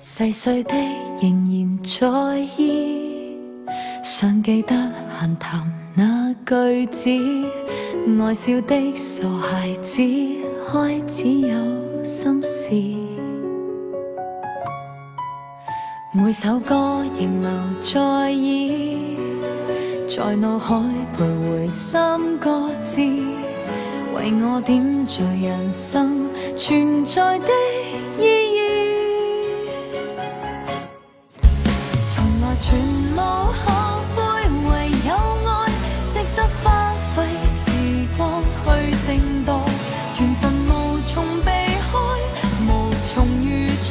細碎的仍然在意，想記得閒談那句子，愛笑的傻孩子開始有心事，每首歌仍留在耳，在腦海徘徊三個字，為我點綴人生存在的意義。從來全無後悔，唯有愛值得花費時光去靜待，緣分無從避開，無從預猜，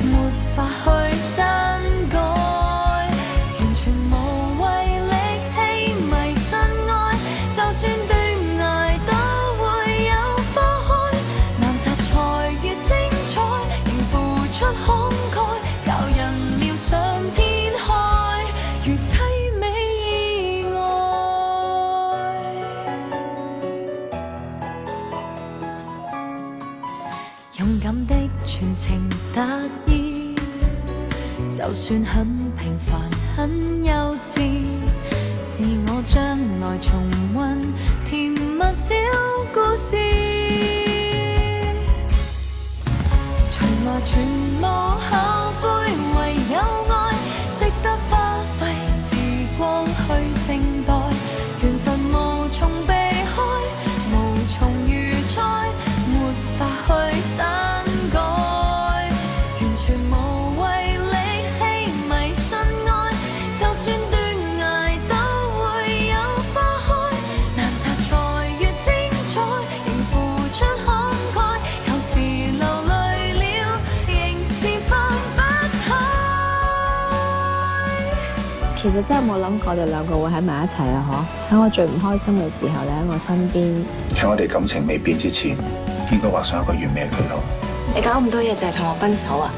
沒法去刪改，完全無謂力氣迷信愛，就算斷崖都會有花開，難拆才越精彩，仍付出慷慨，教人妙想天開，如凄美意外。勇敢的全程達意，就算很平凡很幼稚，是我將來重溫甜蜜小故事。從來全無後悔，唯有愛值得花費時光去靜待，緣分無從避開，無從預猜，沒法去刪改，完全無謂力氣迷信愛，就算斷崖都會有花開，難拆才越精彩，仍付出慷慨，有時流淚了，仍是放不開。其實真係冇諗過我哋兩個會喺埋一齊啊！喺我最唔開心嘅時候，你喺我身邊。喺我哋感情未變之前，應該畫上一個完美嘅句號。你搞咁多嘢就係同我分手啊！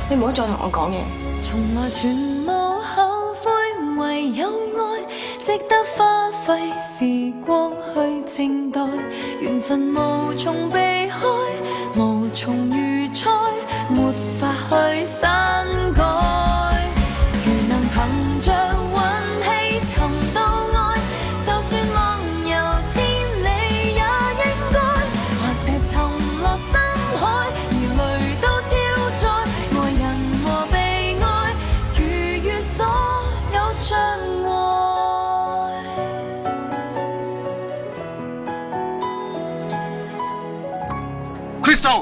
你唔好再同我講嘢。從來全無後悔，唯有愛值得花費時光去靜待，緣分無從避開，無從預猜，沒法去刪改，如能憑着運氣尋到愛，就算浪遊千里也應該，還石沉落深海，而淚都超載，愛人和被愛逾越所有障礙。 Crystal。